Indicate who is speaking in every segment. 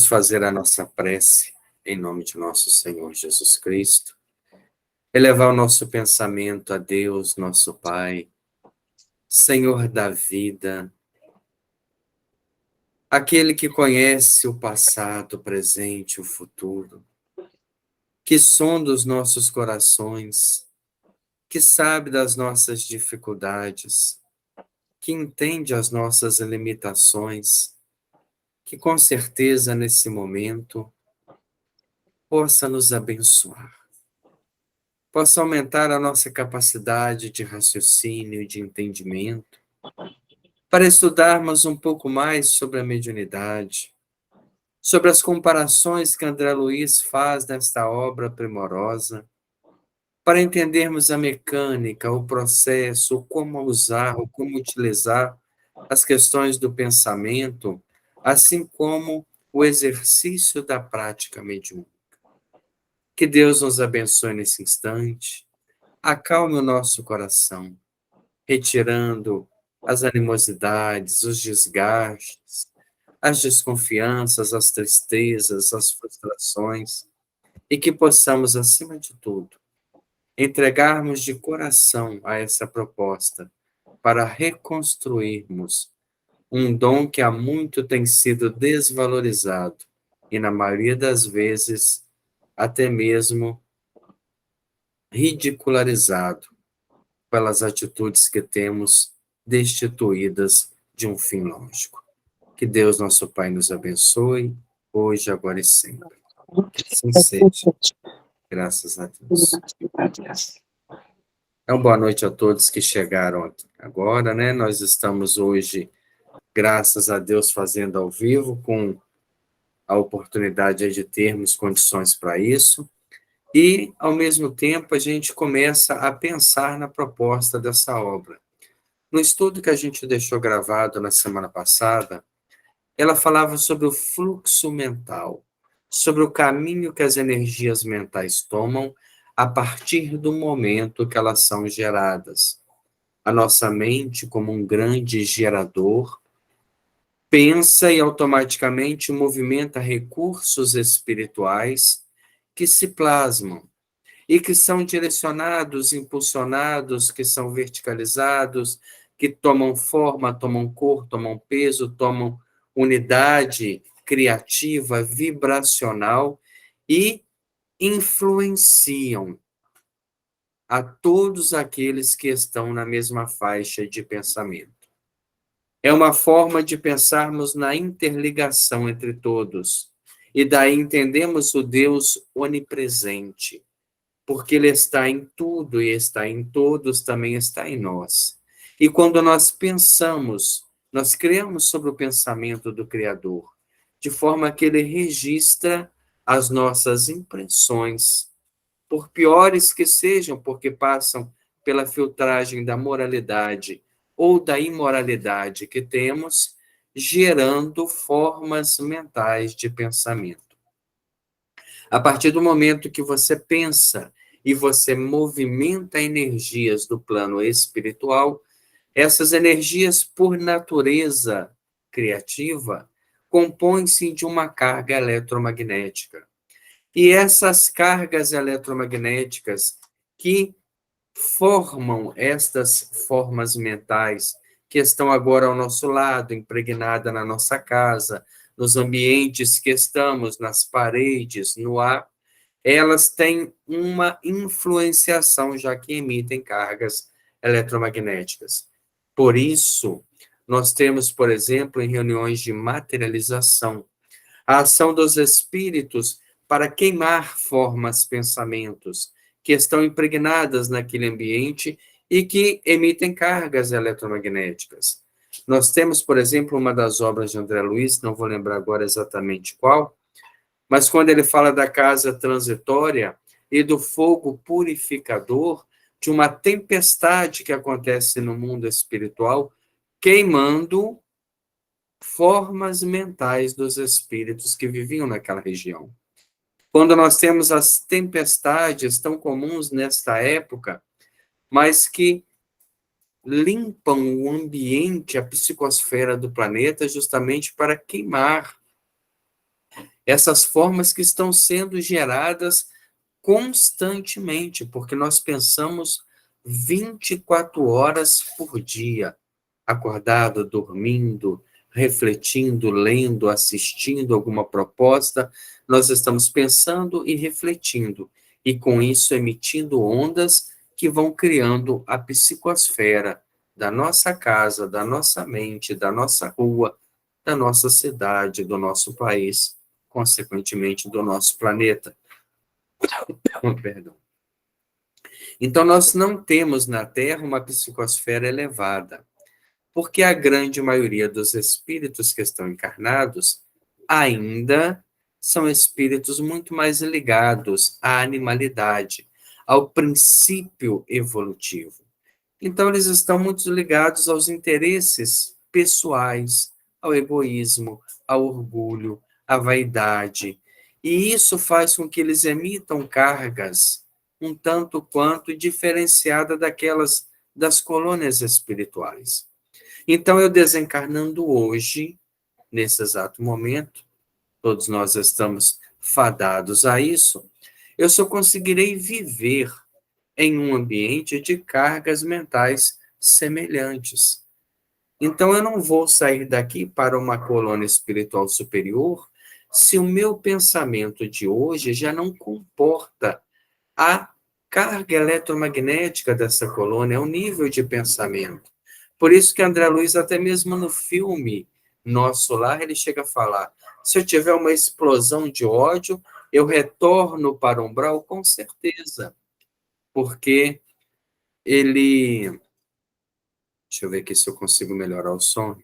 Speaker 1: fazer a nossa prece em nome de nosso Senhor Jesus Cristo, elevar o nosso pensamento a Deus, nosso Pai, Senhor da vida, aquele que conhece o passado, o presente e o futuro, que sonda os nossos corações, que sabe das nossas dificuldades, que entende as nossas limitações, que com certeza nesse momento possa nos abençoar, possa aumentar a nossa capacidade de raciocínio e de entendimento, para estudarmos um pouco mais sobre a mediunidade, sobre as comparações que André Luiz faz nesta obra primorosa, para entendermos a mecânica, o processo, o como usar, o como utilizar as questões do pensamento, assim como o exercício da prática mediúnica. Que Deus nos abençoe nesse instante, acalme o nosso coração, retirando as animosidades, os desgastes, as desconfianças, as tristezas, as frustrações, e que possamos, acima de tudo, entregarmos de coração a essa proposta para reconstruirmos um dom que há muito tem sido desvalorizado e, na maioria das vezes, até mesmo ridicularizado pelas atitudes que temos destituídas de um fim lógico. Que Deus, nosso Pai, nos abençoe, hoje, agora e sempre. Assim seja. Graças a Deus. Então, boa noite a todos que chegaram aqui agora, né? Nós estamos hoje, graças a Deus, fazendo ao vivo, com a oportunidade de termos condições para isso. E, ao mesmo tempo, a gente começa a pensar na proposta dessa obra. No estudo que a gente deixou gravado na semana passada, ela falava sobre o fluxo mental, sobre o caminho que as energias mentais tomam a partir do momento que elas são geradas. A nossa mente, como um grande gerador, pensa e automaticamente movimenta recursos espirituais que se plasmam e que são direcionados, impulsionados, que são verticalizados, que tomam forma, tomam cor, tomam peso, tomam unidade criativa, vibracional e influenciam a todos aqueles que estão na mesma faixa de pensamento. É uma forma de pensarmos na interligação entre todos, e daí entendemos o Deus onipresente, porque Ele está em tudo e está em todos, também está em nós. E quando nós pensamos, nós criamos sobre o pensamento do Criador, de forma que Ele registra as nossas impressões, por piores que sejam, porque passam pela filtragem da moralidade ou da imoralidade que temos, gerando formas mentais de pensamento. A partir do momento que você pensa e você movimenta energias do plano espiritual, essas energias, por natureza criativa, compõem-se de uma carga eletromagnética. E essas cargas eletromagnéticas que formam estas formas mentais que estão agora ao nosso lado, impregnada na nossa casa, nos ambientes que estamos, nas paredes, no ar, elas têm uma influenciação, já que emitem cargas eletromagnéticas. Por isso, nós temos, por exemplo, em reuniões de materialização, a ação dos espíritos para queimar formas, pensamentos, que estão impregnadas naquele ambiente e que emitem cargas eletromagnéticas. Nós temos, por exemplo, uma das obras de André Luiz, não vou lembrar agora exatamente qual, mas quando ele fala da casa transitória e do fogo purificador, de uma tempestade que acontece no mundo espiritual, queimando formas mentais dos espíritos que viviam naquela região. Quando nós temos as tempestades tão comuns nesta época, mas que limpam o ambiente, a psicosfera do planeta, justamente para queimar Essas formas que estão sendo geradas constantemente, porque nós pensamos 24 horas por dia, acordado, dormindo, refletindo, lendo, assistindo alguma proposta, nós estamos pensando e refletindo, e com isso emitindo ondas que vão criando a psicosfera da nossa casa, da nossa mente, da nossa rua, da nossa cidade, do nosso país, consequentemente do nosso planeta. Perdão. Então, nós não temos na Terra uma psicosfera elevada, porque a grande maioria dos espíritos que estão encarnados ainda são espíritos muito mais ligados à animalidade, ao princípio evolutivo. Então, eles estão muito ligados aos interesses pessoais, ao egoísmo, ao orgulho, à vaidade. E isso faz com que eles emitam cargas um tanto quanto diferenciada daquelas das colônias espirituais. Então, eu desencarnando hoje, nesse exato momento, todos nós estamos fadados a isso, eu só conseguirei viver em um ambiente de cargas mentais semelhantes. Então, eu não vou sair daqui para uma colônia espiritual superior se o meu pensamento de hoje já não comporta a carga eletromagnética dessa colônia, é o nível de pensamento. Por isso que André Luiz, até mesmo no filme Nosso Lar, ele chega a falar: se eu tiver uma explosão de ódio, eu retorno para o umbral com certeza, porque ele... Deixa eu ver aqui se eu consigo melhorar o som.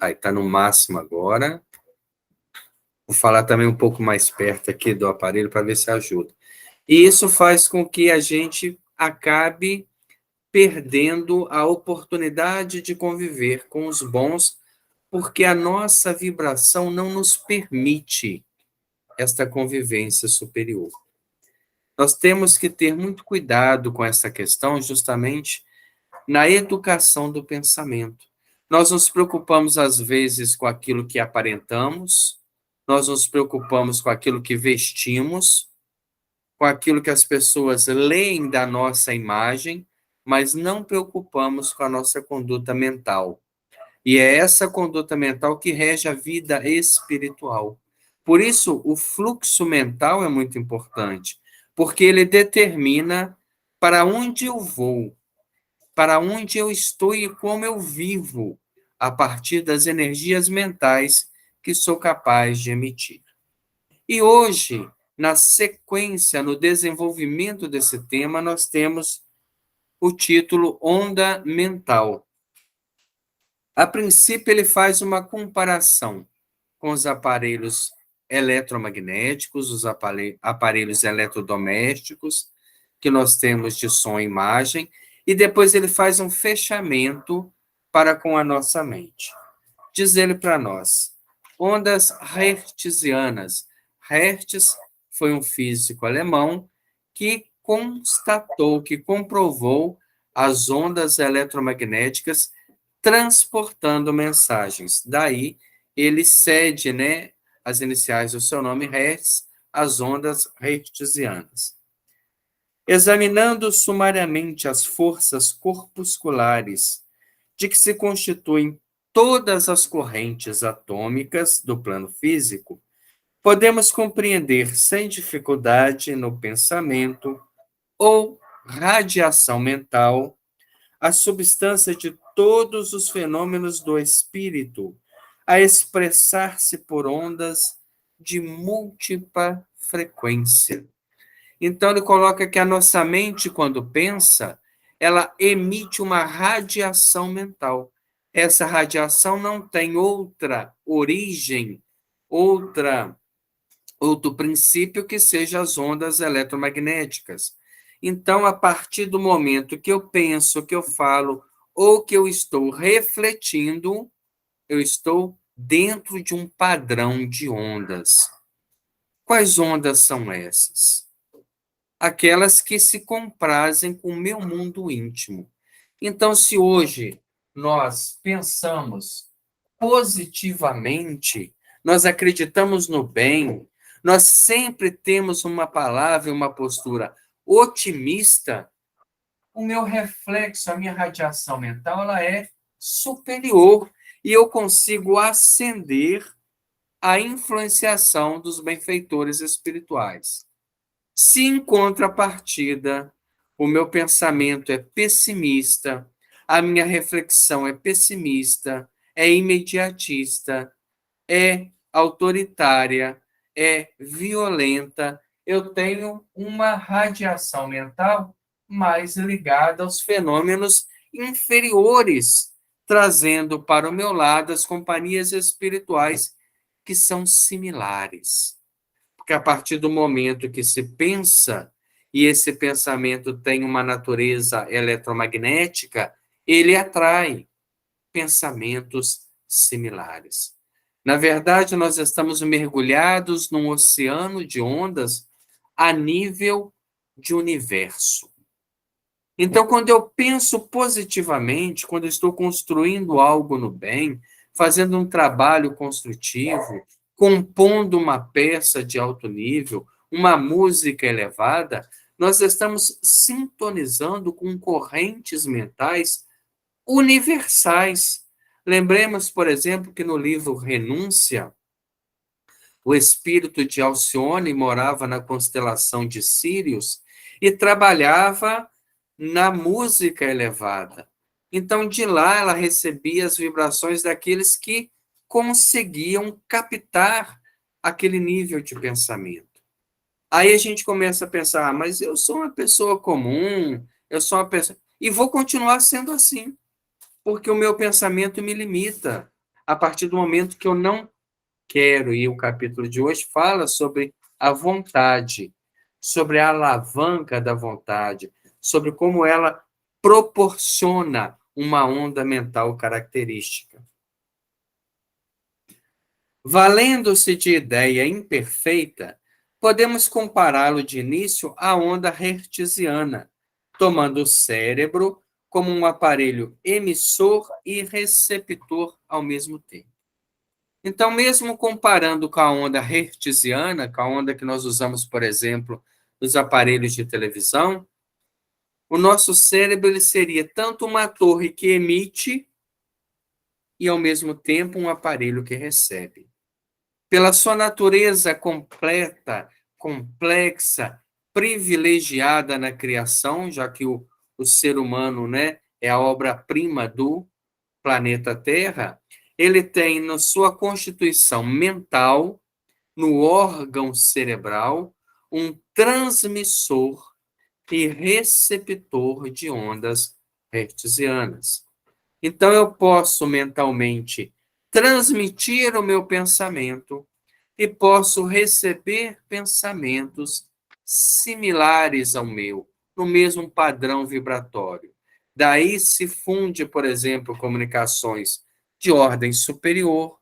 Speaker 1: Aí está no máximo agora. Vou falar também um pouco mais perto aqui do aparelho para ver se ajuda. E isso faz com que a gente acabe perdendo a oportunidade de conviver com os bons, porque a nossa vibração não nos permite esta convivência superior. Nós temos que ter muito cuidado com essa questão, justamente na educação do pensamento. Nós nos preocupamos, às vezes, com aquilo que aparentamos, nós nos preocupamos com aquilo que vestimos, com aquilo que as pessoas leem da nossa imagem, mas não preocupamos com a nossa conduta mental. E é essa conduta mental que rege a vida espiritual. Por isso, o fluxo mental é muito importante, porque ele determina para onde eu vou, para onde eu estou e como eu vivo, a partir das energias mentais que sou capaz de emitir. E hoje, na sequência, no desenvolvimento desse tema, nós temos o título Onda Mental. A princípio, ele faz uma comparação com os aparelhos eletromagnéticos, os aparelhos eletrodomésticos, que nós temos de som e imagem, e depois ele faz um fechamento para com a nossa mente. Diz ele para nós: ondas hertzianas. Hertz foi um físico alemão que constatou, que comprovou as ondas eletromagnéticas transportando mensagens. Daí ele cede, né, as iniciais do seu nome, Hertz, às ondas hertzianas. Examinando sumariamente as forças corpusculares de que se constituem todas as correntes atômicas do plano físico, podemos compreender sem dificuldade no pensamento ou radiação mental a substância de todos os fenômenos do espírito, a expressar-se por ondas de múltipla frequência. Então, ele coloca que a nossa mente, quando pensa, ela emite uma radiação mental. Essa radiação não tem outra origem, outro princípio que seja as ondas eletromagnéticas. Então, a partir do momento que eu penso, que eu falo, ou que eu estou refletindo, eu estou dentro de um padrão de ondas. Quais ondas são essas? Aquelas que se comprazem com o meu mundo íntimo. Então, se hoje nós pensamos positivamente, nós acreditamos no bem, nós sempre temos uma palavra e uma postura otimista, o meu reflexo, a minha radiação mental, ela é superior e eu consigo ascender a influenciação dos benfeitores espirituais. Se em contrapartida o meu pensamento é pessimista, a minha reflexão é pessimista, é imediatista, é autoritária, é violenta, eu tenho uma radiação mental mais ligada aos fenômenos inferiores, trazendo para o meu lado as companhias espirituais que são similares. Porque a partir do momento que se pensa, e esse pensamento tem uma natureza eletromagnética, ele atrai pensamentos similares. Na verdade, nós estamos mergulhados num oceano de ondas a nível de universo. Então, quando eu penso positivamente, quando eu estou construindo algo no bem, fazendo um trabalho construtivo, compondo uma peça de alto nível, uma música elevada, nós estamos sintonizando com correntes mentais universais. Lembremos, por exemplo, que no livro Renúncia, o espírito de Alcione morava na constelação de Sírios e trabalhava na música elevada. Então, de lá, ela recebia as vibrações daqueles que conseguiam captar aquele nível de pensamento. Aí a gente começa a pensar, mas eu sou uma pessoa comum, eu sou uma pessoa... E vou continuar sendo assim, porque o meu pensamento me limita. A partir do momento que eu não quero, e o capítulo de hoje fala sobre a vontade, sobre a alavanca da vontade, sobre como ela proporciona uma onda mental característica. Valendo-se de ideia imperfeita, podemos compará-lo de início à onda hertziana, tomando o cérebro como um aparelho emissor e receptor ao mesmo tempo. Então, mesmo comparando com a onda hertziana, com a onda que nós usamos, por exemplo, nos aparelhos de televisão, o nosso cérebro ele seria tanto uma torre que emite e, ao mesmo tempo, um aparelho que recebe. Pela sua natureza completa, complexa, privilegiada na criação, já que o ser humano, né, é a obra-prima do planeta Terra, ele tem na sua constituição mental, no órgão cerebral, um transmissor e receptor de ondas hertzianas. Então, eu posso mentalmente transmitir o meu pensamento e posso receber pensamentos similares ao meu, no mesmo padrão vibratório. Daí se funde, por exemplo, comunicações de ordem superior,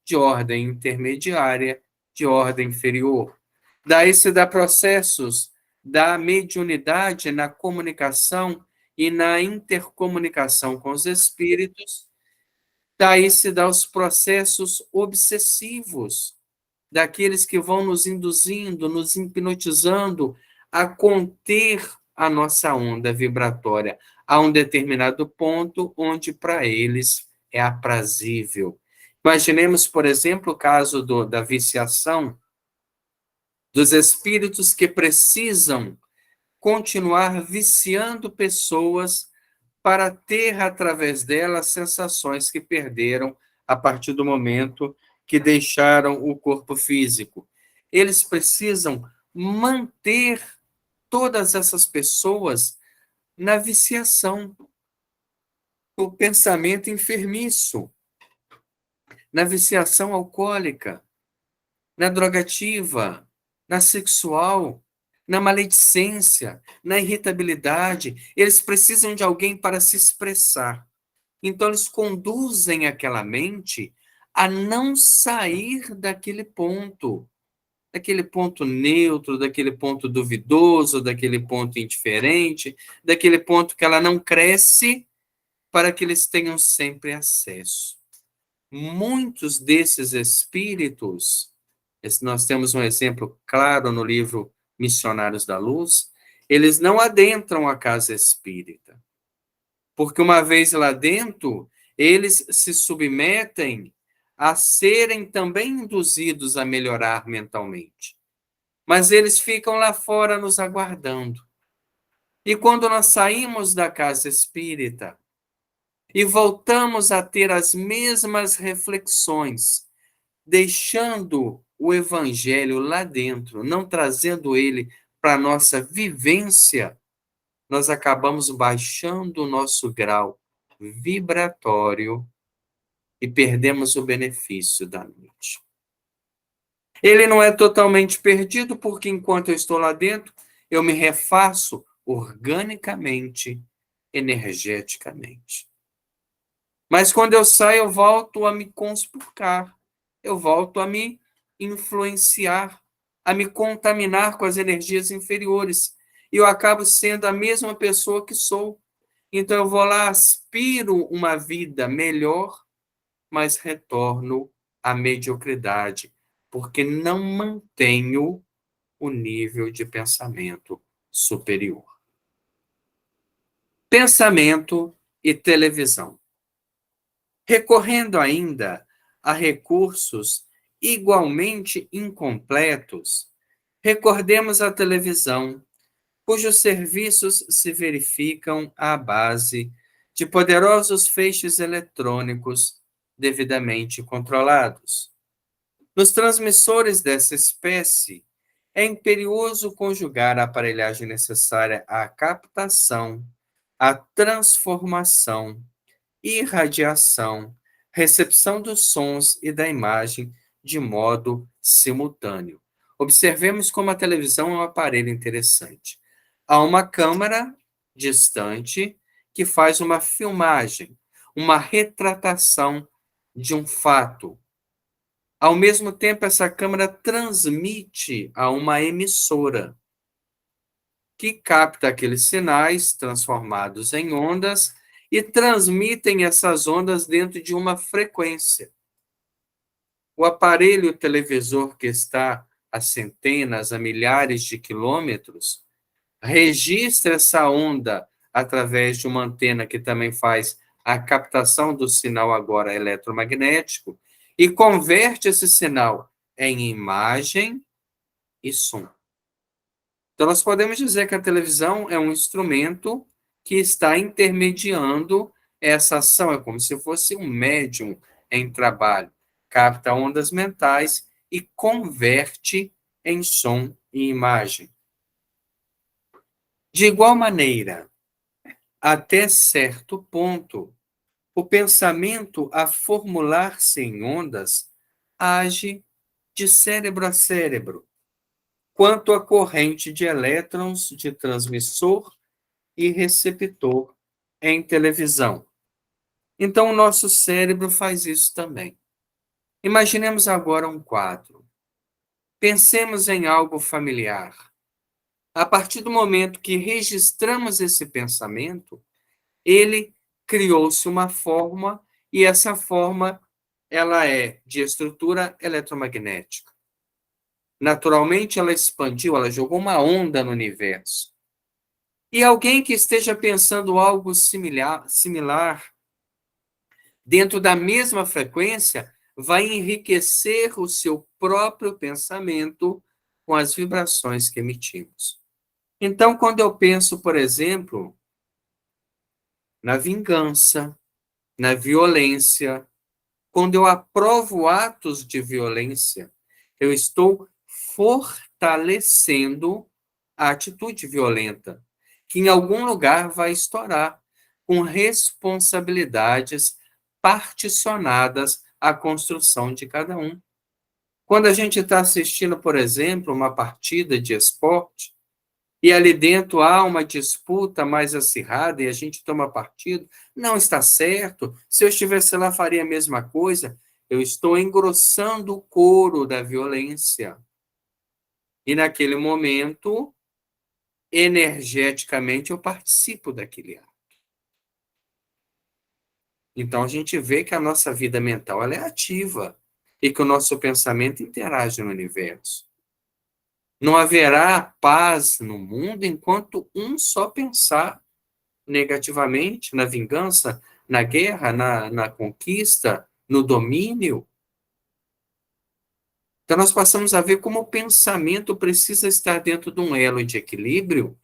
Speaker 1: de ordem intermediária, de ordem inferior. Daí se dá processos da mediunidade na comunicação e na intercomunicação com os espíritos. Daí se dá os processos obsessivos, daqueles que vão nos induzindo, nos hipnotizando a conter a nossa onda vibratória a um determinado ponto onde para eles é aprazível. Imaginemos, por exemplo, o caso da viciação, dos espíritos que precisam continuar viciando pessoas para ter, através delas, sensações que perderam a partir do momento que deixaram o corpo físico. Eles precisam manter todas essas pessoas na viciação, no pensamento enfermiço, na viciação alcoólica, na drogativa, na sexual, na maledicência, na irritabilidade. Eles precisam de alguém para se expressar. Então, eles conduzem aquela mente a não sair daquele ponto neutro, daquele ponto duvidoso, daquele ponto indiferente, daquele ponto que ela não cresce para que eles tenham sempre acesso. muitos desses espíritos, nós temos um exemplo claro no livro Missionários da Luz, eles não adentram a casa espírita, porque uma vez lá dentro, eles se submetem a serem também induzidos a melhorar mentalmente. Mas eles ficam lá fora nos aguardando. E quando nós saímos da casa espírita e voltamos a ter as mesmas reflexões, deixando o evangelho lá dentro, não trazendo ele para a nossa vivência, nós acabamos baixando o nosso grau vibratório e perdemos o benefício da noite. Ele não é totalmente perdido, porque enquanto eu estou lá dentro, eu me refaço organicamente, energeticamente. Mas quando eu saio, eu volto a me conspurcar, eu volto a me influenciar, a me contaminar com as energias inferiores. E eu acabo sendo a mesma pessoa que sou. Então eu vou lá, aspiro uma vida melhor, mas retorno à mediocridade, porque não mantenho o nível de pensamento superior. Pensamento e televisão. Recorrendo ainda a recursos igualmente incompletos, recordemos a televisão, cujos serviços se verificam à base de poderosos feixes eletrônicos devidamente controlados. Nos transmissores dessa espécie, é imperioso conjugar a aparelhagem necessária à captação, à transformação, irradiação, recepção dos sons e da imagem de modo simultâneo. Observemos como a televisão é um aparelho interessante. Há uma câmera distante que faz uma filmagem, uma retratação de um fato. Ao mesmo tempo, essa câmera transmite a uma emissora que capta aqueles sinais transformados em ondas e transmitem essas ondas dentro de uma frequência. O aparelho televisor que está a centenas, a milhares de quilômetros, registra essa onda através de uma antena que também faz a captação do sinal agora eletromagnético e converte esse sinal em imagem e som. Então, nós podemos dizer que a televisão é um instrumento que está intermediando essa ação, é como se fosse um médium em trabalho, capta ondas mentais e converte em som e imagem. De igual maneira, até certo ponto, o pensamento a formular-se em ondas age de cérebro a cérebro, quanto a corrente de elétrons de transmissor e receptor em televisão. Então, o nosso cérebro faz isso também. Imaginemos agora um quadro. Pensemos em algo familiar. A partir do momento que registramos esse pensamento, ele criou-se uma forma e essa forma ela é de estrutura eletromagnética. Naturalmente, ela expandiu, ela jogou uma onda no universo. E alguém que esteja pensando algo similar dentro da mesma frequência, vai enriquecer o seu próprio pensamento com as vibrações que emitimos. Então, quando eu penso, por exemplo, na vingança, na violência, quando eu aprovo atos de violência, eu estou fortalecendo a atitude violenta, que em algum lugar vai estourar, com responsabilidades particionadas à construção de cada um. Quando a gente está assistindo, por exemplo, uma partida de esporte, e ali dentro há uma disputa mais acirrada e a gente toma partido, não está certo. Se eu estivesse lá, faria a mesma coisa. Eu estou engrossando o couro da violência. E naquele momento, energeticamente, eu participo daquele ato. Então, a gente vê que a nossa vida mental ela é ativa e que o nosso pensamento interage no universo. Não haverá paz no mundo enquanto um só pensar negativamente na vingança, na guerra, na conquista, no domínio. Então, nós passamos a ver como o pensamento precisa estar dentro de um elo de equilíbrio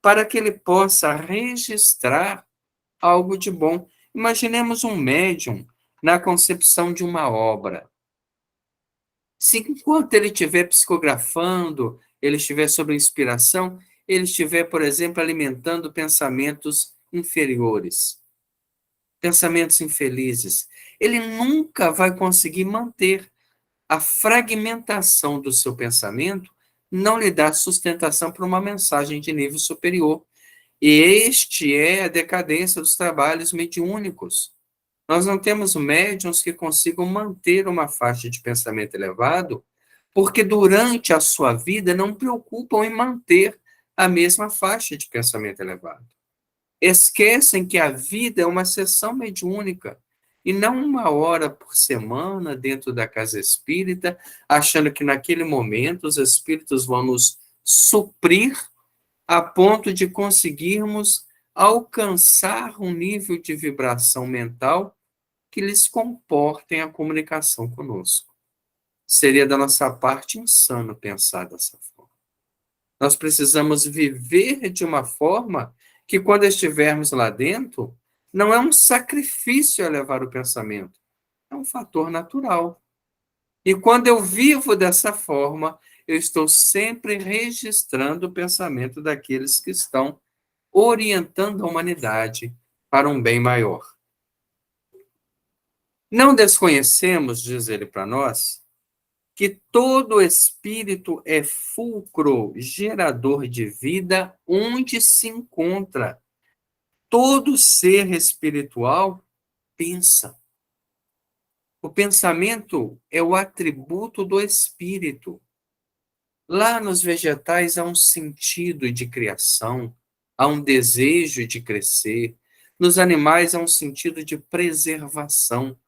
Speaker 1: para que ele possa registrar algo de bom. Imaginemos um médium na concepção de uma obra. Se enquanto ele estiver psicografando, ele estiver sob inspiração, ele estiver, por exemplo, alimentando pensamentos inferiores, pensamentos infelizes, ele nunca vai conseguir manter a fragmentação do seu pensamento, não lhe dá sustentação para uma mensagem de nível superior. E este é a decadência dos trabalhos mediúnicos. Nós não temos médiums que consigam manter uma faixa de pensamento elevado, porque durante a sua vida não preocupam em manter a mesma faixa de pensamento elevado. Esquecem que a vida é uma sessão mediúnica e não uma hora por semana dentro da casa espírita, achando que naquele momento os espíritos vão nos suprir a ponto de conseguirmos alcançar um nível de vibração mental que lhes comportem a comunicação conosco. Seria da nossa parte insano pensar dessa forma. Nós precisamos viver de uma forma que, quando estivermos lá dentro, não é um sacrifício elevar o pensamento, é um fator natural. E quando eu vivo dessa forma, eu estou sempre registrando o pensamento daqueles que estão orientando a humanidade para um bem maior. Não desconhecemos, diz ele para nós, que todo espírito é fulcro gerador de vida onde se encontra. Todo ser espiritual pensa. O pensamento é o atributo do espírito. Lá nos vegetais há um sentido de criação, há um desejo de crescer. Nos animais há um sentido de preservação.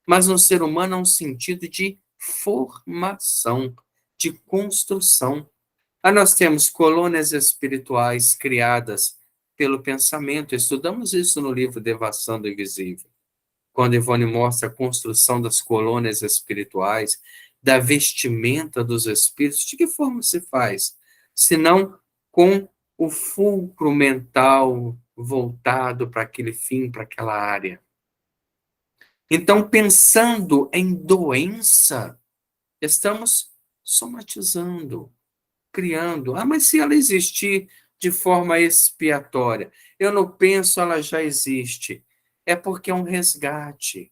Speaker 1: Mas no ser humano há um sentido de formação, de construção. Nós temos colônias espirituais criadas pelo pensamento. Estudamos isso no livro Devassando o Invisível, quando Ivone mostra a construção das colônias espirituais, da vestimenta dos espíritos. De que forma se faz? Senão com o fulcro mental voltado para aquele fim, para aquela área. Então, pensando em doença, estamos somatizando, criando. Mas se ela existir de forma expiatória, eu não penso, ela já existe. É porque é um resgate.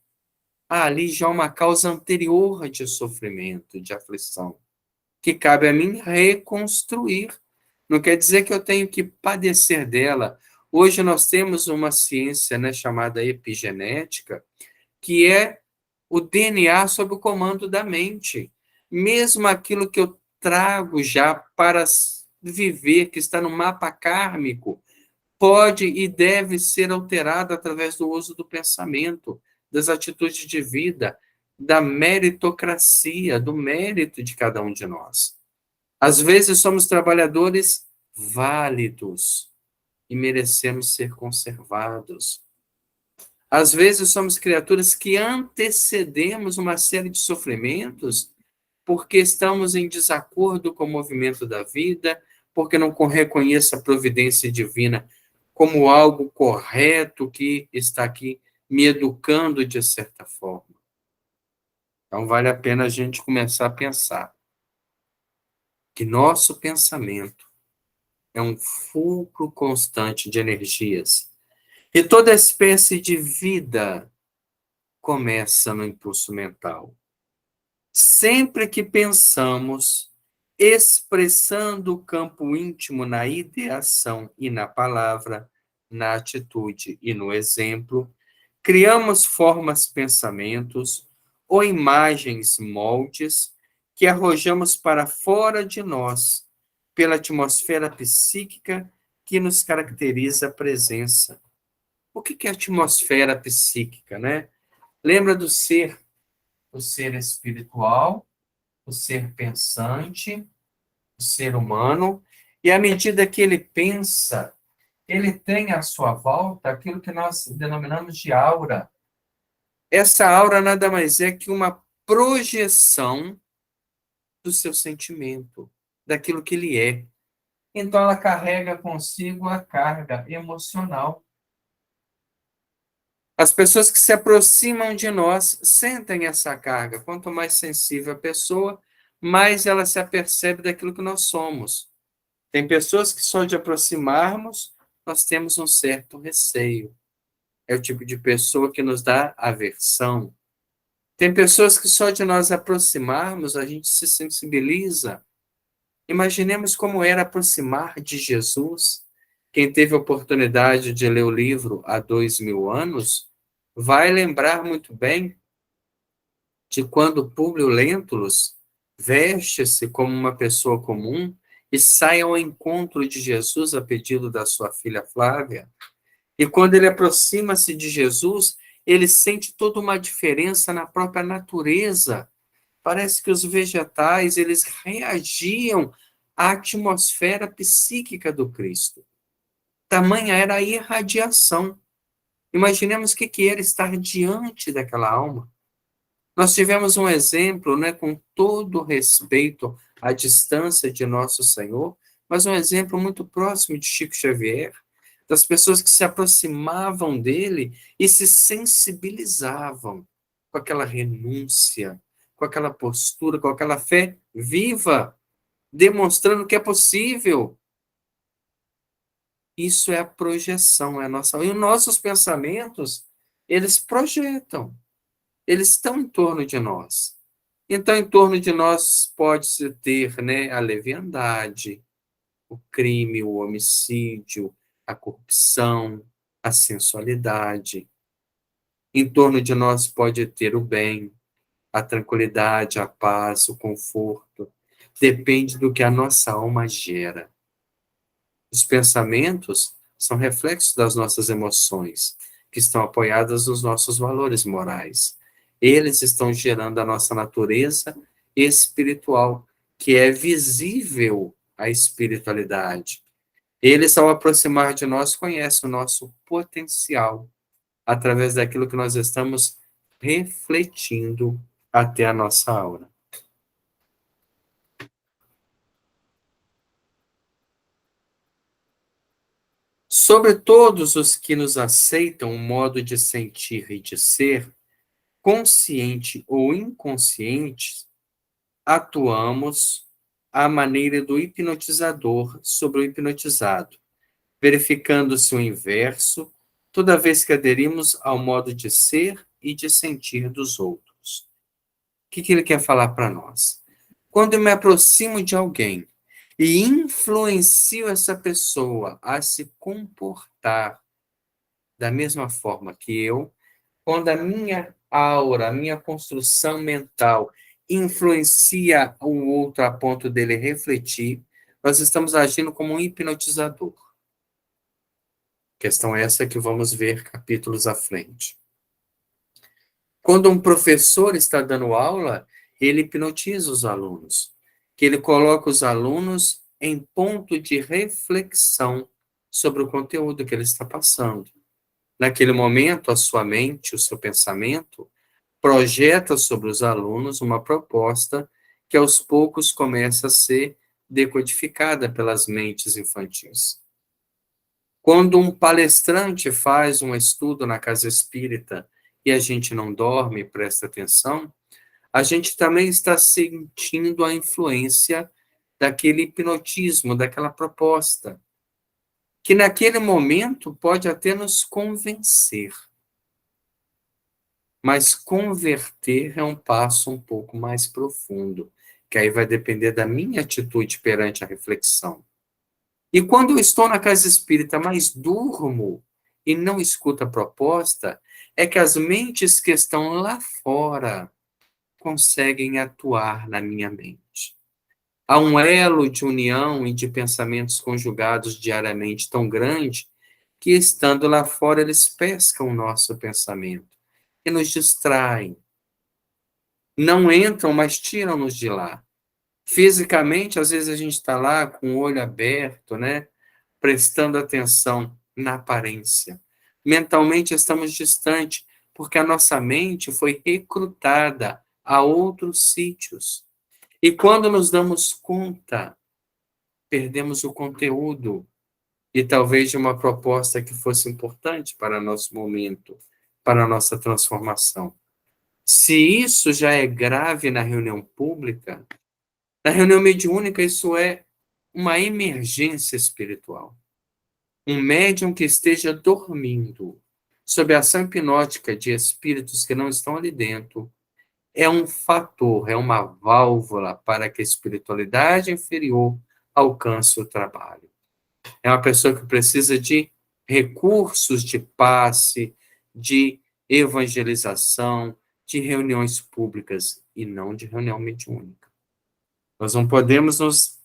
Speaker 1: Ali já uma causa anterior de sofrimento, de aflição, que cabe a mim reconstruir. Não quer dizer que eu tenho que padecer dela. Hoje nós temos uma ciência, né, chamada epigenética, que é o DNA sob o comando da mente. Mesmo aquilo que eu trago já para viver, que está no mapa kármico, pode e deve ser alterado através do uso do pensamento, das atitudes de vida, da meritocracia, do mérito de cada um de nós. Às vezes somos trabalhadores válidos e merecemos ser conservados. Às vezes somos criaturas que antecedemos uma série de sofrimentos porque estamos em desacordo com o movimento da vida, porque não reconheço a providência divina como algo correto que está aqui me educando de certa forma. Então vale a pena a gente começar a pensar que nosso pensamento é um fulcro constante de energias. E toda espécie de vida começa no impulso mental. Sempre que pensamos, expressando o campo íntimo na ideação e na palavra, na atitude e no exemplo, criamos formas, pensamentos ou imagens, moldes que arrojamos para fora de nós, pela atmosfera psíquica que nos caracteriza a presença. O que é atmosfera psíquica, né? Lembra do ser, o ser espiritual, o ser pensante, o ser humano, e à medida que ele pensa, ele tem à sua volta aquilo que nós denominamos de aura. Essa aura nada mais é que uma projeção do seu sentimento, daquilo que ele é. Então, ela carrega consigo a carga emocional. As pessoas que se aproximam de nós sentem essa carga. Quanto mais sensível a pessoa, mais ela se apercebe daquilo que nós somos. Tem pessoas que só de aproximarmos, nós temos um certo receio. É o tipo de pessoa que nos dá aversão. Tem pessoas que só de nós aproximarmos, a gente se sensibiliza. Imaginemos como era aproximar de Jesus. Quem teve a oportunidade de ler o livro há 2000 anos, vai lembrar muito bem de quando Públio Lentulus veste-se como uma pessoa comum e sai ao encontro de Jesus a pedido da sua filha Flávia. E quando ele aproxima-se de Jesus, ele sente toda uma diferença na própria natureza. Parece que os vegetais, eles reagiam à atmosfera psíquica do Cristo. Tamanha era a irradiação. Imaginemos o que era estar diante daquela alma. Nós tivemos um exemplo, né, com todo respeito à distância de nosso Senhor, mas um exemplo muito próximo de Chico Xavier, das pessoas que se aproximavam dele e se sensibilizavam com aquela renúncia, com aquela postura, com aquela fé viva, demonstrando que é possível. Isso é a projeção, é a nossa. E os nossos pensamentos, eles projetam, eles estão em torno de nós. Então, em torno de nós pode-se ter, né, a leviandade, o crime, o homicídio, a corrupção, a sensualidade. Em torno de nós pode ter o bem, a tranquilidade, a paz, o conforto. Depende do que a nossa alma gera. Os pensamentos são reflexos das nossas emoções, que estão apoiadas nos nossos valores morais. Eles estão gerando a nossa natureza espiritual, que é visível à espiritualidade. Eles, ao aproximar de nós, conhecem o nosso potencial, através daquilo que nós estamos refletindo até a nossa aura. Sobre todos os que nos aceitam um modo de sentir e de ser, consciente ou inconsciente, atuamos à maneira do hipnotizador sobre o hipnotizado, verificando-se o inverso toda vez que aderimos ao modo de ser e de sentir dos outros. O que ele quer falar para nós? Quando eu me aproximo de alguém e influencio essa pessoa a se comportar da mesma forma que eu, quando a minha aura, a minha construção mental influencia o outro a ponto dele refletir, nós estamos agindo como um hipnotizador. Questão essa que vamos ver capítulos à frente. Quando um professor está dando aula, ele hipnotiza os alunos, que ele coloca os alunos em ponto de reflexão sobre o conteúdo que ele está passando. Naquele momento, a sua mente, o seu pensamento, projeta sobre os alunos uma proposta que aos poucos começa a ser decodificada pelas mentes infantis. Quando um palestrante faz um estudo na casa espírita e a gente não dorme e presta atenção, a gente também está sentindo a influência daquele hipnotismo, daquela proposta, que naquele momento pode até nos convencer. Mas converter é um passo um pouco mais profundo, que aí vai depender da minha atitude perante a reflexão. E quando eu estou na casa espírita, mas durmo e não escuto a proposta, é que as mentes que estão lá fora conseguem atuar na minha mente. Há um elo de união e de pensamentos conjugados diariamente tão grande que, estando lá fora, eles pescam o nosso pensamento e nos distraem. Não entram, mas tiram-nos de lá. Fisicamente, às vezes a gente está lá com o olho aberto, né? Prestando atenção na aparência. Mentalmente estamos distantes, porque a nossa mente foi recrutada a outros sítios. E quando nos damos conta, perdemos o conteúdo e talvez de uma proposta que fosse importante para nosso momento, para a nossa transformação. Se isso já é grave na reunião pública, na reunião mediúnica isso é uma emergência espiritual. Um médium que esteja dormindo, sob a ação hipnótica de espíritos que não estão ali dentro, é um fator, é uma válvula para que a espiritualidade inferior alcance o trabalho. É uma pessoa que precisa de recursos de passe, de evangelização, de reuniões públicas e não de reunião mediúnica. Nós não podemos nos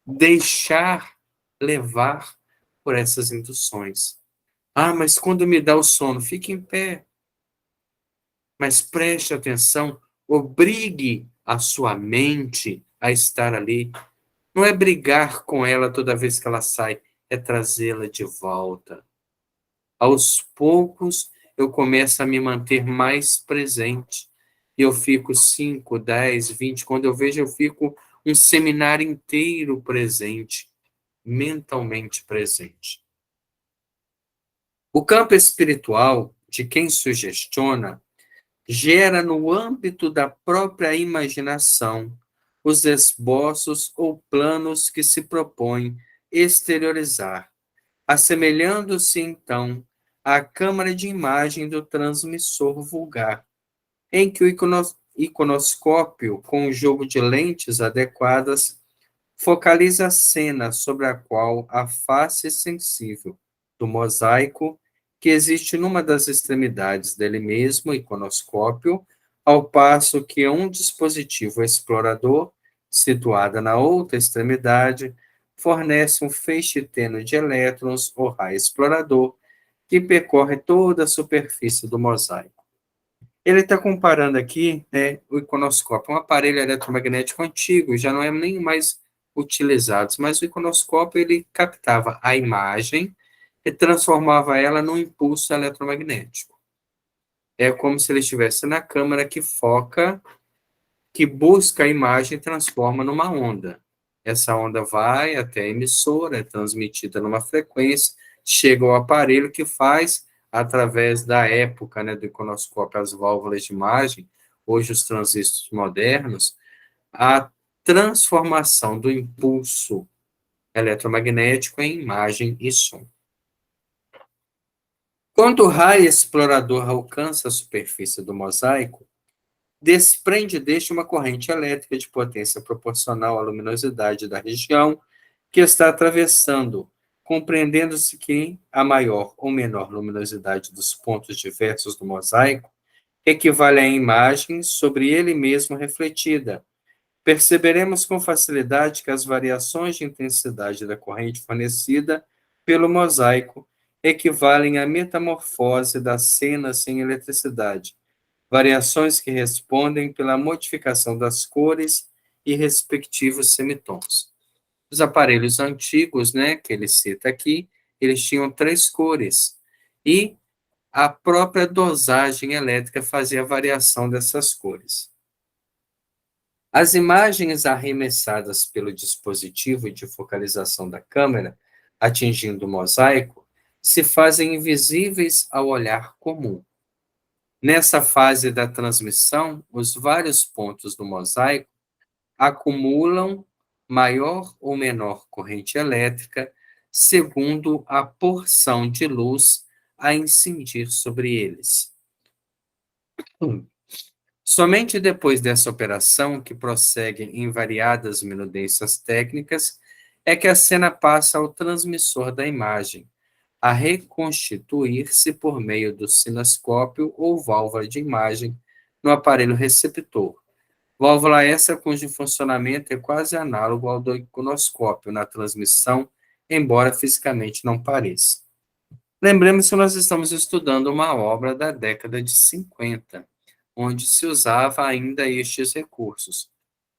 Speaker 1: deixar levar por essas induções. Ah, mas quando me dá o sono, fique em pé. Mas preste atenção, obrigue a sua mente a estar ali. Não é brigar com ela toda vez que ela sai, é trazê-la de volta. Aos poucos, eu começo a me manter mais presente. E eu fico 5, 10, 20. Quando eu vejo, eu fico um seminário inteiro presente, mentalmente presente. O campo espiritual de quem sugestiona gera no âmbito da própria imaginação os esboços ou planos que se propõe exteriorizar, assemelhando-se então à câmara de imagem do transmissor vulgar, em que o iconoscópio, com o jogo de lentes adequadas, focaliza a cena sobre a qual a face sensível do mosaico, que existe numa das extremidades dele mesmo, o iconoscópio, ao passo que um dispositivo explorador, situado na outra extremidade, fornece um feixe tênue de elétrons ou raio explorador que percorre toda a superfície do mosaico. Ele está comparando aqui, né, o iconoscópio, um aparelho eletromagnético antigo, já não é nem mais utilizado, mas o iconoscópio ele captava a imagem e transformava ela num impulso eletromagnético. É como se ele estivesse na câmera que foca, que busca a imagem e transforma numa onda. Essa onda vai até a emissora, é transmitida numa frequência, chega ao aparelho que faz, através da época, né, do iconoscópio, as válvulas de imagem, hoje os transistores modernos, a transformação do impulso eletromagnético em imagem e som. Quando o raio explorador alcança a superfície do mosaico, desprende deste uma corrente elétrica de potência proporcional à luminosidade da região que está atravessando, compreendendo-se que a maior ou menor luminosidade dos pontos diversos do mosaico equivale à imagem sobre ele mesmo refletida. Perceberemos com facilidade que as variações de intensidade da corrente fornecida pelo mosaico equivalem à metamorfose das cenas sem eletricidade, variações que respondem pela modificação das cores e respectivos semitons. Os aparelhos antigos, né, que ele cita aqui, eles tinham 3 cores, e a própria dosagem elétrica fazia a variação dessas cores. As imagens arremessadas pelo dispositivo de focalização da câmera, atingindo o mosaico, se fazem invisíveis ao olhar comum. Nessa fase da transmissão, os vários pontos do mosaico acumulam maior ou menor corrente elétrica, segundo a porção de luz a incidir sobre eles. Somente depois dessa operação, que prossegue em variadas minudências técnicas, é que a cena passa ao transmissor da imagem, a reconstituir-se por meio do cinescópio ou válvula de imagem no aparelho receptor. Válvula essa cujo funcionamento é quase análogo ao do iconoscópio na transmissão, embora fisicamente não pareça. Lembremos que nós estamos estudando uma obra da década de 50, onde se usava ainda estes recursos.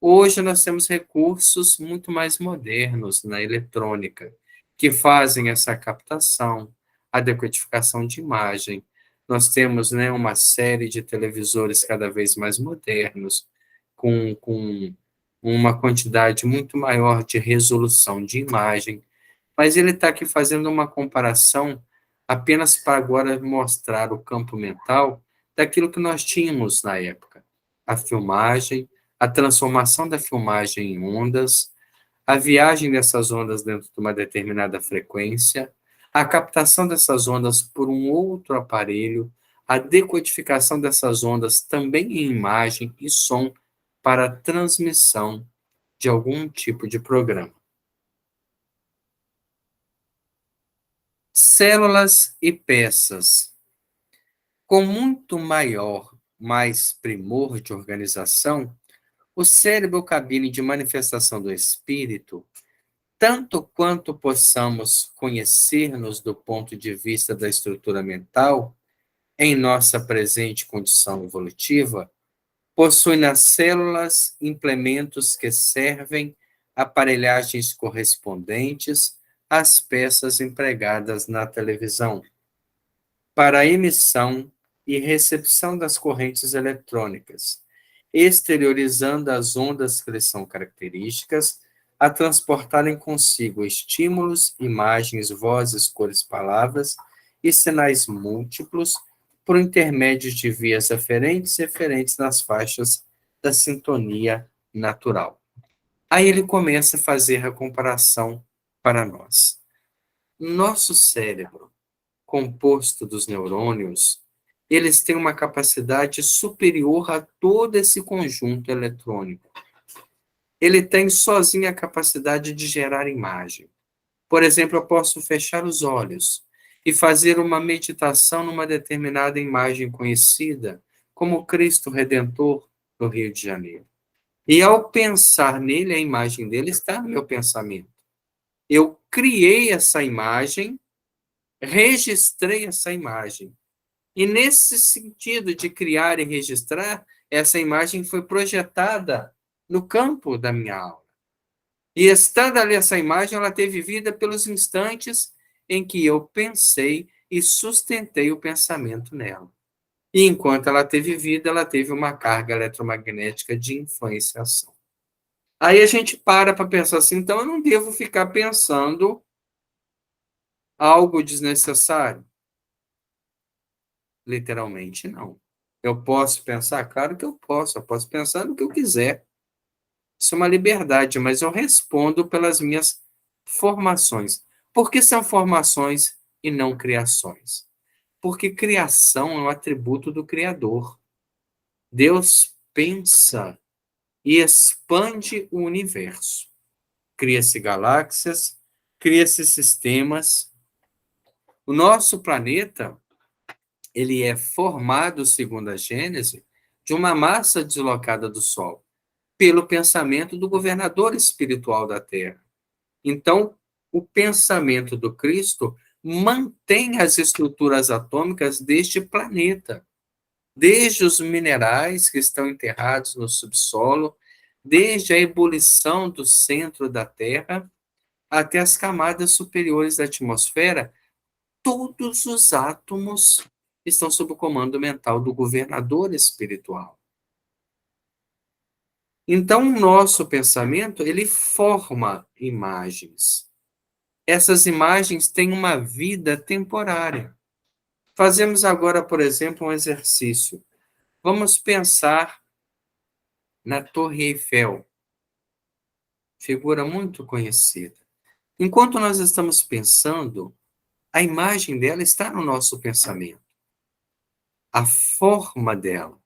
Speaker 1: Hoje nós temos recursos muito mais modernos na eletrônica, que fazem essa captação, a decodificação de imagem. Nós temos, né, uma série de televisores cada vez mais modernos, com uma quantidade muito maior de resolução de imagem, mas ele está aqui fazendo uma comparação apenas para agora mostrar o campo mental daquilo que nós tínhamos na época. A filmagem, a transformação da filmagem em ondas, a viagem dessas ondas dentro de uma determinada frequência, a captação dessas ondas por um outro aparelho, a decodificação dessas ondas também em imagem e som para transmissão de algum tipo de programa. Células e peças. Com muito mais primor de organização, o cérebro cabine de manifestação do espírito, tanto quanto possamos conhecer-nos do ponto de vista da estrutura mental, em nossa presente condição evolutiva, possui nas células implementos que servem aparelhagens correspondentes às peças empregadas na televisão para a emissão e recepção das correntes eletrônicas, exteriorizando as ondas que lhes são características, a transportarem consigo estímulos, imagens, vozes, cores, palavras e sinais múltiplos por intermédio de vias aferentes e referentes nas faixas da sintonia natural. Aí ele começa a fazer a comparação para nós. Nosso cérebro, composto dos neurônios, eles têm uma capacidade superior a todo esse conjunto eletrônico. Ele tem sozinho a capacidade de gerar imagem. Por exemplo, eu posso fechar os olhos e fazer uma meditação numa determinada imagem conhecida, como o Cristo Redentor no Rio de Janeiro. E ao pensar nele, a imagem dele está no meu pensamento. Eu criei essa imagem, registrei essa imagem. E nesse sentido de criar e registrar, essa imagem foi projetada no campo da minha aula. E estando ali essa imagem, ela teve vida pelos instantes em que eu pensei e sustentei o pensamento nela. E enquanto ela teve vida, ela teve uma carga eletromagnética de influenciação. Aí a gente para pensar assim, então eu não devo ficar pensando algo desnecessário. Literalmente, não. Eu posso pensar? Claro que eu posso pensar no que eu quiser. Isso é uma liberdade, mas eu respondo pelas minhas formações. Por que são formações e não criações? Porque criação é um atributo do Criador. Deus pensa e expande o universo. Cria-se galáxias, cria-se sistemas. O nosso planeta, ele é formado, segundo a Gênese, de uma massa deslocada do Sol, pelo pensamento do governador espiritual da Terra. Então, o pensamento do Cristo mantém as estruturas atômicas deste planeta, desde os minerais que estão enterrados no subsolo, desde a ebulição do centro da Terra até as camadas superiores da atmosfera, todos os átomos estão sob o comando mental do governador espiritual. Então, o nosso pensamento, ele forma imagens. Essas imagens têm uma vida temporária. Fazemos agora, por exemplo, um exercício. Vamos pensar na Torre Eiffel, figura muito conhecida. Enquanto nós estamos pensando, a imagem dela está no nosso pensamento, a forma dela.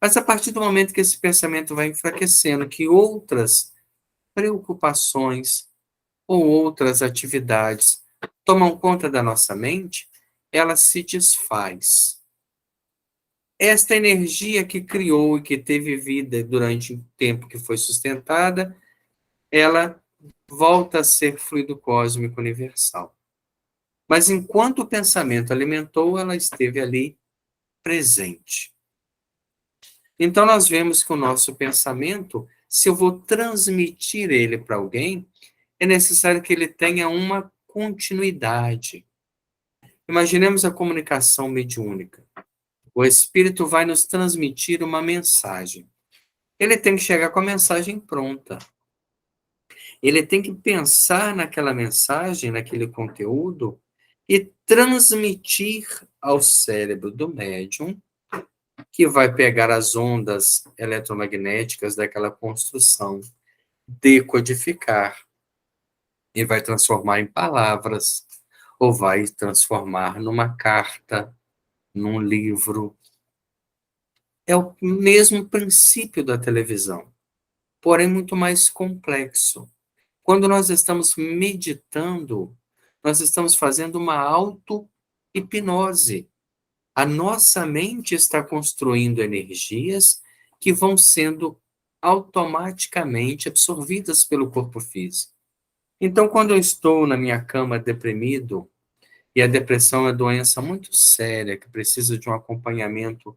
Speaker 1: Mas a partir do momento que esse pensamento vai enfraquecendo, que outras preocupações ou outras atividades tomam conta da nossa mente, ela se desfaz. Esta energia que criou e que teve vida durante o tempo que foi sustentada, ela volta a ser fluido cósmico universal. Mas enquanto o pensamento alimentou, ela esteve ali presente. Então, nós vemos que o nosso pensamento, se eu vou transmitir ele para alguém, é necessário que ele tenha uma continuidade. Imaginemos a comunicação mediúnica. O espírito vai nos transmitir uma mensagem. Ele tem que chegar com a mensagem pronta. Ele tem que pensar naquela mensagem, naquele conteúdo, e transmitir ao cérebro do médium, que vai pegar as ondas eletromagnéticas daquela construção, decodificar e vai transformar em palavras, ou vai transformar numa carta, num livro. É o mesmo princípio da televisão, porém muito mais complexo. Quando nós estamos meditando, nós estamos fazendo uma auto-hipnose. A nossa mente está construindo energias que vão sendo automaticamente absorvidas pelo corpo físico. Então, quando eu estou na minha cama deprimido, e a depressão é uma doença muito séria, que precisa de um acompanhamento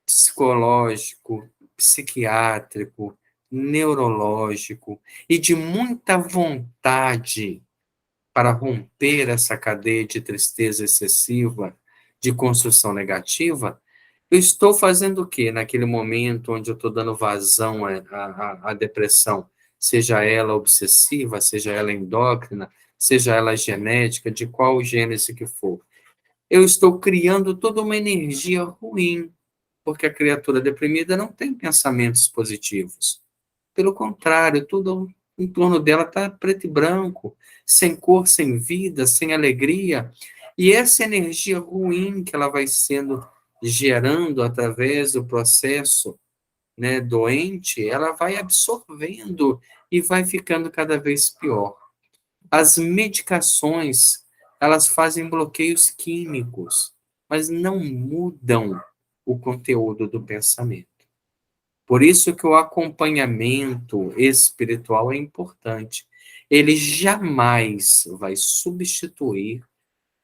Speaker 1: psicológico, psiquiátrico, neurológico e de muita vontade para romper essa cadeia de tristeza excessiva, de construção negativa, eu estou fazendo o quê naquele momento onde eu estou dando vazão à depressão, seja ela obsessiva, seja ela endócrina, seja ela genética, de qual gênese que for? Eu estou criando toda uma energia ruim, porque a criatura deprimida não tem pensamentos positivos. Pelo contrário, tudo em torno dela está preto e branco, sem cor, sem vida, sem alegria. E essa energia ruim que ela vai sendo gerando através do processo, né, doente, ela vai absorvendo e vai ficando cada vez pior. As medicações, elas fazem bloqueios químicos, mas não mudam o conteúdo do pensamento. Por isso que o acompanhamento espiritual é importante. Ele jamais vai substituir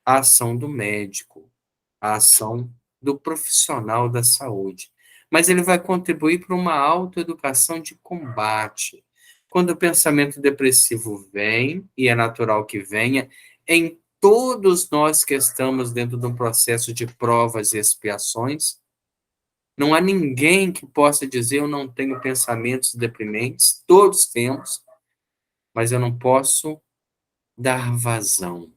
Speaker 1: a ação do médico, a ação do profissional da saúde. Mas ele vai contribuir para uma autoeducação de combate. Quando o pensamento depressivo vem, e é natural que venha, em todos nós que estamos dentro de um processo de provas e expiações, não há ninguém que possa dizer eu não tenho pensamentos deprimentes, todos temos, mas eu não posso dar vazão,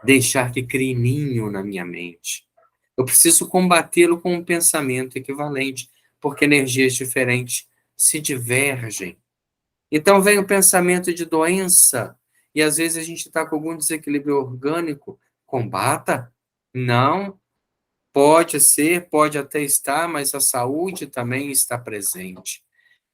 Speaker 1: deixar que crie ninho na minha mente. Eu preciso combatê-lo com um pensamento equivalente, porque energias diferentes se divergem. Então vem o pensamento de doença, e às vezes a gente está com algum desequilíbrio orgânico. Combata? Não. Pode ser, pode até estar, mas a saúde também está presente.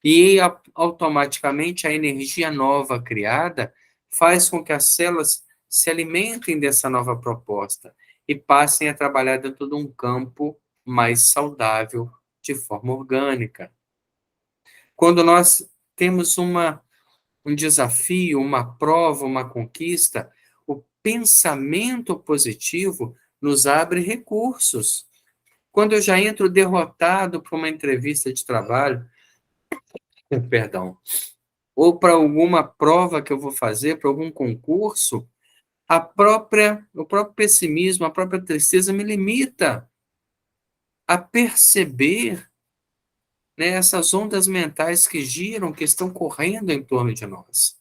Speaker 1: E automaticamente a energia nova criada faz com que as células se alimentem dessa nova proposta e passem a trabalhar dentro de um campo mais saudável, de forma orgânica. Quando nós temos um desafio, uma prova, uma conquista, o pensamento positivo nos abre recursos. Quando eu já entro derrotado para uma entrevista de trabalho, perdão, ou para alguma prova que eu vou fazer, para algum concurso, o próprio pessimismo, a própria tristeza me limita a perceber, né, essas ondas mentais que giram, que estão correndo em torno de nós.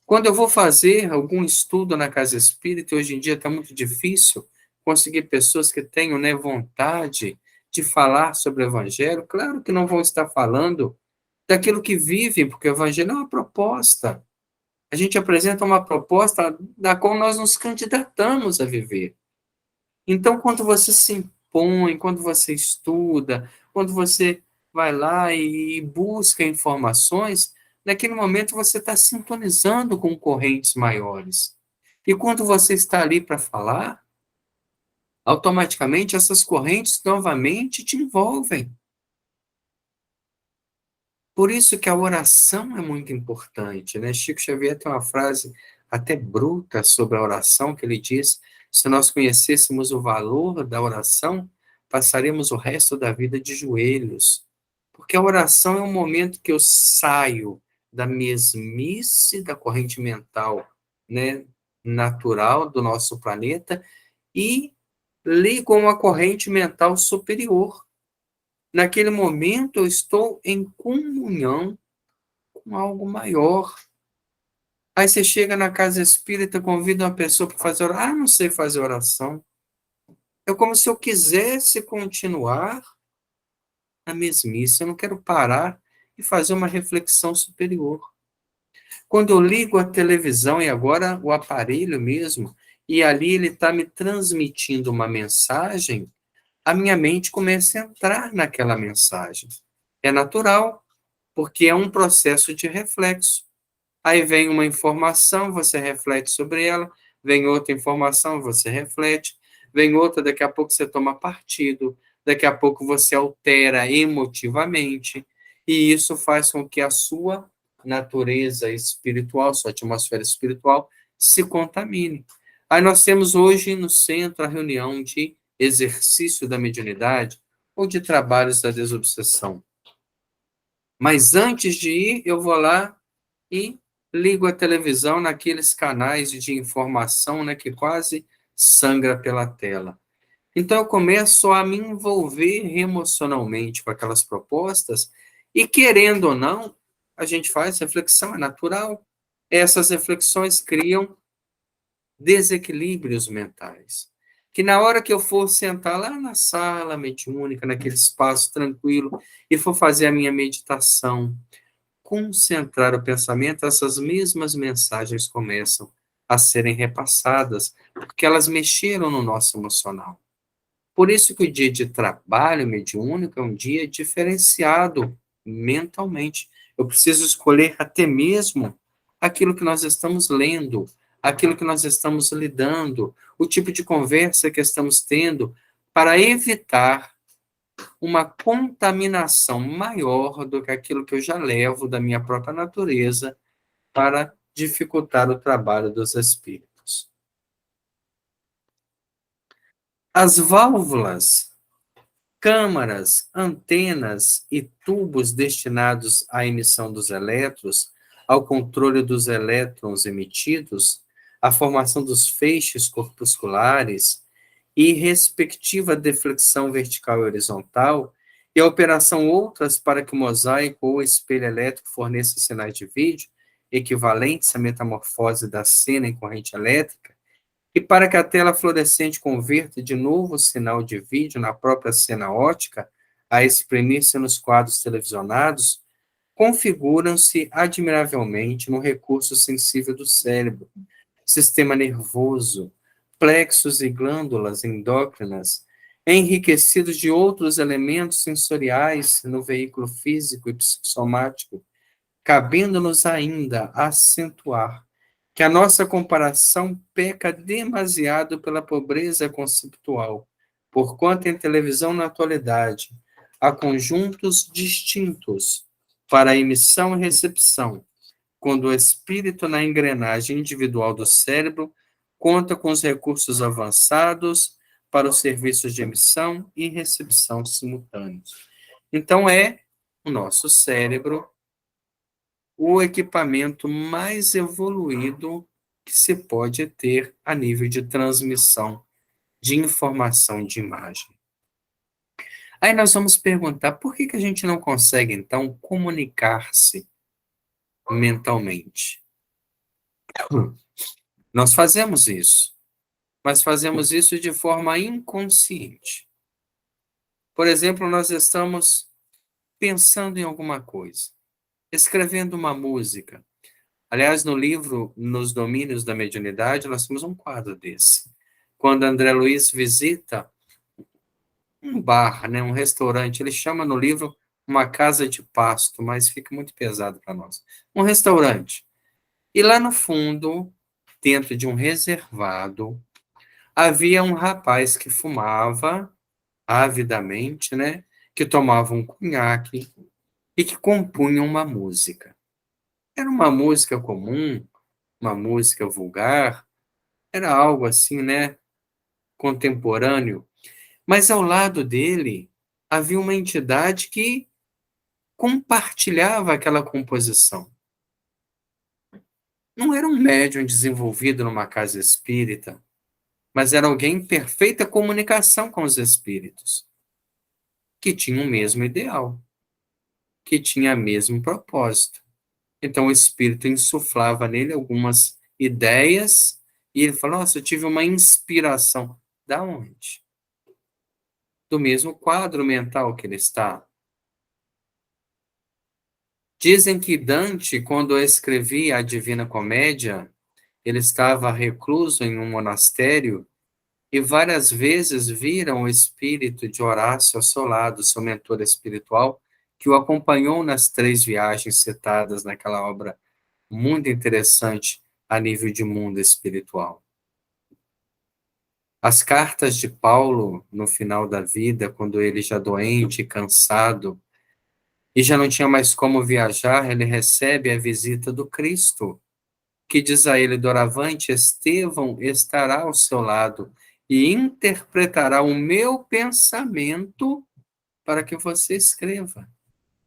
Speaker 1: Quando eu vou fazer algum estudo na casa espírita, hoje em dia está muito difícil conseguir pessoas que tenham, né, vontade de falar sobre o evangelho. Claro que não vão estar falando daquilo que vivem, porque o evangelho é uma proposta. A gente apresenta uma proposta da qual nós nos candidatamos a viver. Então, quando você se impõe, quando você estuda, quando você vai lá e busca informações, naquele momento você está sintonizando com correntes maiores. E quando você está ali para falar, automaticamente essas correntes novamente te envolvem. Por isso que a oração é muito importante, né? Chico Xavier tem uma frase até bruta sobre a oração, que ele diz: se nós conhecêssemos o valor da oração, passaremos o resto da vida de joelhos. Porque a oração é um momento que eu saio da mesmice da corrente mental, né, natural do nosso planeta e ligo a uma corrente mental superior. Naquele momento, eu estou em comunhão com algo maior. Aí você chega na casa espírita, convida uma pessoa para fazer oração. Ah, não sei fazer oração. É como se eu quisesse continuar na mesmice. Eu não quero parar e fazer uma reflexão superior. Quando eu ligo a televisão e agora o aparelho mesmo, e ali ele está me transmitindo uma mensagem, a minha mente começa a entrar naquela mensagem. É natural, porque é um processo de reflexo. Aí vem uma informação, você reflete sobre ela, vem outra informação, você reflete, vem outra, daqui a pouco você toma partido, daqui a pouco você altera emotivamente, e isso faz com que a sua natureza espiritual, sua atmosfera espiritual, se contamine. Aí nós temos hoje no centro a reunião de exercício da mediunidade ou de trabalhos da desobsessão. Mas antes de ir, eu vou lá e ligo a televisão naqueles canais de informação, né, que quase sangra pela tela. Então eu começo a me envolver emocionalmente com aquelas propostas e, querendo ou não, a gente faz reflexão, é natural. Essas reflexões criam desequilíbrios mentais. Que na hora que eu for sentar lá na sala mediúnica, naquele espaço tranquilo, e for fazer a minha meditação, concentrar o pensamento, essas mesmas mensagens começam a serem repassadas, porque elas mexeram no nosso emocional. Por isso que o dia de trabalho mediúnico é um dia diferenciado mentalmente. Eu preciso escolher até mesmo aquilo que nós estamos lendo, aquilo que nós estamos lidando, o tipo de conversa que estamos tendo, para evitar uma contaminação maior do que aquilo que eu já levo da minha própria natureza para dificultar o trabalho dos espíritos. As válvulas, câmaras, antenas e tubos destinados à emissão dos elétrons, ao controle dos elétrons emitidos, à formação dos feixes corpusculares e respectiva deflexão vertical e horizontal, e a operação outras para que o mosaico ou espelho elétrico forneça sinais de vídeo, equivalentes à metamorfose da cena em corrente elétrica, e para que a tela fluorescente converta de novo o sinal de vídeo na própria cena ótica, a exprimir-se nos quadros televisionados, configuram-se admiravelmente no recurso sensível do cérebro, sistema nervoso, plexos e glândulas endócrinas, enriquecidos de outros elementos sensoriais no veículo físico e psicossomático, cabendo-nos ainda acentuar que a nossa comparação peca demasiado pela pobreza conceptual, porquanto em televisão na atualidade há conjuntos distintos para emissão e recepção, quando o espírito na engrenagem individual do cérebro conta com os recursos avançados para os serviços de emissão e recepção simultâneos. Então, é o nosso cérebro o equipamento mais evoluído que se pode ter a nível de transmissão de informação de imagem. Aí nós vamos perguntar por que a gente não consegue, então, comunicar-se mentalmente? Nós fazemos isso, mas fazemos isso de forma inconsciente. Por exemplo, nós estamos pensando em alguma coisa, escrevendo uma música. Aliás, no livro Nos Domínios da Mediunidade, nós temos um quadro desse. Quando André Luiz visita um bar, né, um restaurante, ele chama no livro uma casa de pasto, mas fica muito pesado para nós. Um restaurante. E lá no fundo, dentro de um reservado, havia um rapaz que fumava avidamente, né, que tomava um conhaque e que compunha uma música. Era uma música comum, uma música vulgar, era algo assim, né, contemporâneo, mas ao lado dele havia uma entidade que compartilhava aquela composição. Não era um médium desenvolvido numa casa espírita, mas era alguém em perfeita comunicação com os espíritos, que tinha o mesmo ideal, que tinha o mesmo propósito. Então o espírito insuflava nele algumas ideias e ele falou: Nossa, eu tive uma inspiração. Da onde? Do mesmo quadro mental que ele está. Dizem que Dante, quando escrevia a Divina Comédia, ele estava recluso em um monastério e várias vezes viram o espírito de Horácio ao seu lado, seu mentor espiritual, que o acompanhou nas 3 viagens citadas naquela obra muito interessante a nível de mundo espiritual. As cartas de Paulo, no final da vida, quando ele já doente, cansado, e já não tinha mais como viajar, ele recebe a visita do Cristo, que diz a ele, doravante, Estevão estará ao seu lado e interpretará o meu pensamento para que você escreva.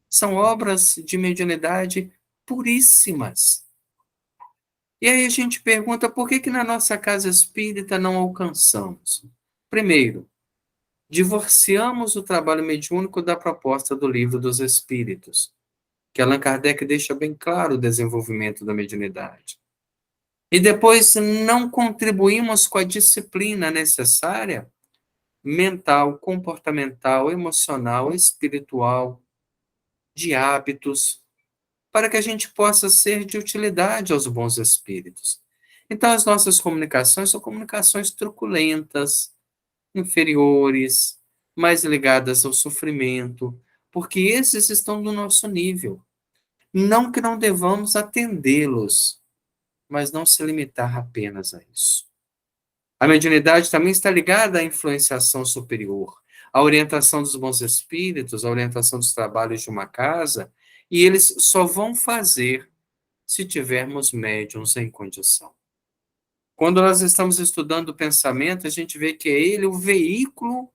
Speaker 1: São obras de mediunidade puríssimas. E aí a gente pergunta por que na nossa casa espírita não alcançamos? Primeiro, divorciamos o trabalho mediúnico da proposta do Livro dos Espíritos, que Allan Kardec deixa bem claro o desenvolvimento da mediunidade. E depois não contribuímos com a disciplina necessária, mental, comportamental, emocional, espiritual, de hábitos, para que a gente possa ser de utilidade aos bons espíritos. Então, as nossas comunicações são comunicações truculentas, inferiores, mais ligadas ao sofrimento, porque esses estão do nosso nível. Não que não devamos atendê-los, mas não se limitar apenas a isso. A mediunidade também está ligada à influenciação superior, à orientação dos bons espíritos, à orientação dos trabalhos de uma casa, e eles só vão fazer se tivermos médiums em condição. Quando nós estamos estudando o pensamento, a gente vê que é ele o veículo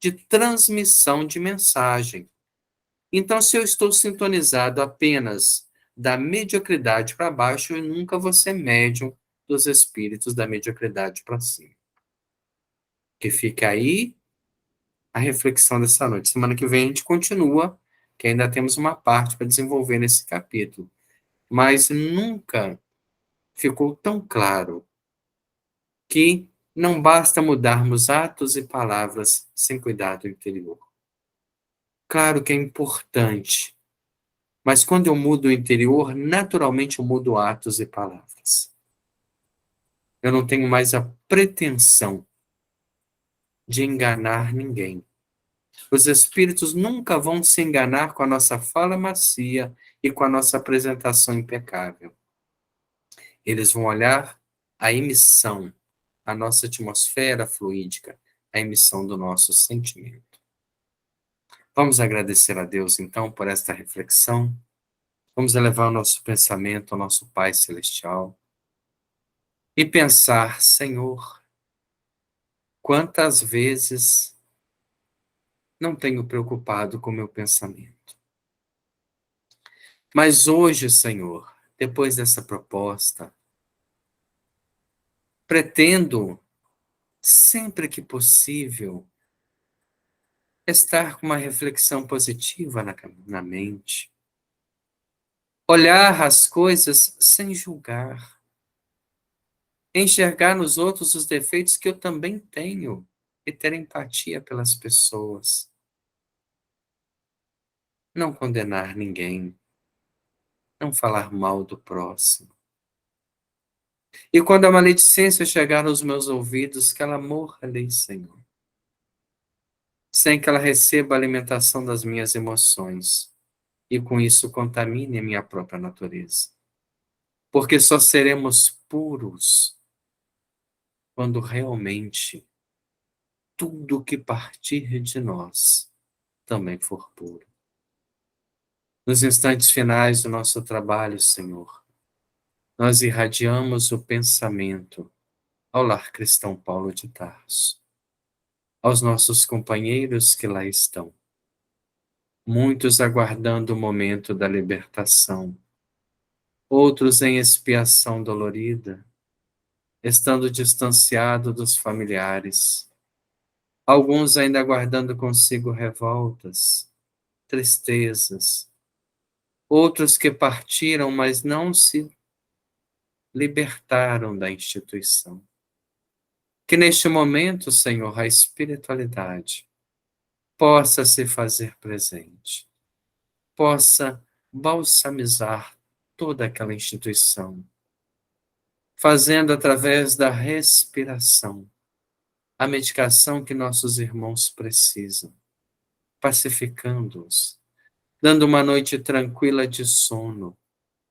Speaker 1: de transmissão de mensagem. Então, se eu estou sintonizado apenas da mediocridade para baixo, eu nunca vou ser médium dos espíritos da mediocridade para cima. Que fica aí a reflexão dessa noite. Semana que vem a gente continua, que ainda temos uma parte para desenvolver nesse capítulo. Mas nunca ficou tão claro que não basta mudarmos atos e palavras sem cuidado interior. Claro que é importante, mas quando eu mudo o interior, naturalmente eu mudo atos e palavras. Eu não tenho mais a pretensão de enganar ninguém. Os espíritos nunca vão se enganar com a nossa fala macia e com a nossa apresentação impecável. Eles vão olhar a emissão, a nossa atmosfera fluídica, a emissão do nosso sentimento. Vamos agradecer a Deus, então, por esta reflexão. Vamos elevar o nosso pensamento ao nosso Pai Celestial e pensar, Senhor, quantas vezes não tenho preocupado com o meu pensamento. Mas hoje, Senhor, depois dessa proposta, pretendo, sempre que possível, estar com uma reflexão positiva na mente, olhar as coisas sem julgar, enxergar nos outros os defeitos que eu também tenho e ter empatia pelas pessoas, não condenar ninguém, não falar mal do próximo. E quando a maledicência chegar aos meus ouvidos, que ela morra ali, Senhor, sem que ela receba a alimentação das minhas emoções e com isso contamine a minha própria natureza. Porque só seremos puros quando realmente tudo que partir de nós também for puro. Nos instantes finais do nosso trabalho, Senhor, nós irradiamos o pensamento ao Lar Cristão Paulo de Tarso, aos nossos companheiros que lá estão, muitos aguardando o momento da libertação, outros em expiação dolorida, estando distanciado dos familiares, alguns ainda guardando consigo revoltas, tristezas, outros que partiram, mas não se libertaram da instituição. Que neste momento, Senhor, a espiritualidade possa se fazer presente, possa balsamizar toda aquela instituição, fazendo através da respiração a medicação que nossos irmãos precisam, pacificando-os, dando uma noite tranquila de sono,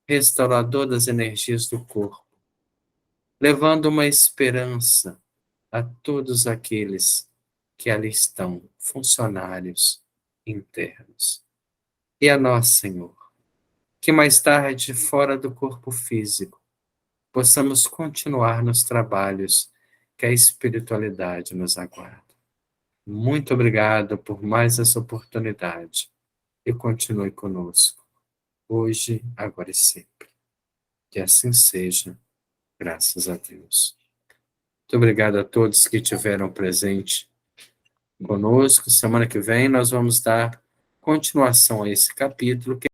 Speaker 1: restaurador das energias do corpo, levando uma esperança a todos aqueles que ali estão, funcionários internos. E a nós, Senhor, que mais tarde, fora do corpo físico, possamos continuar nos trabalhos que a espiritualidade nos aguarda. Muito obrigado por mais essa oportunidade e continue conosco, hoje, agora e sempre. Que assim seja, graças a Deus. Muito obrigado a todos que tiveram presente conosco. Semana que vem nós vamos dar continuação a esse capítulo, que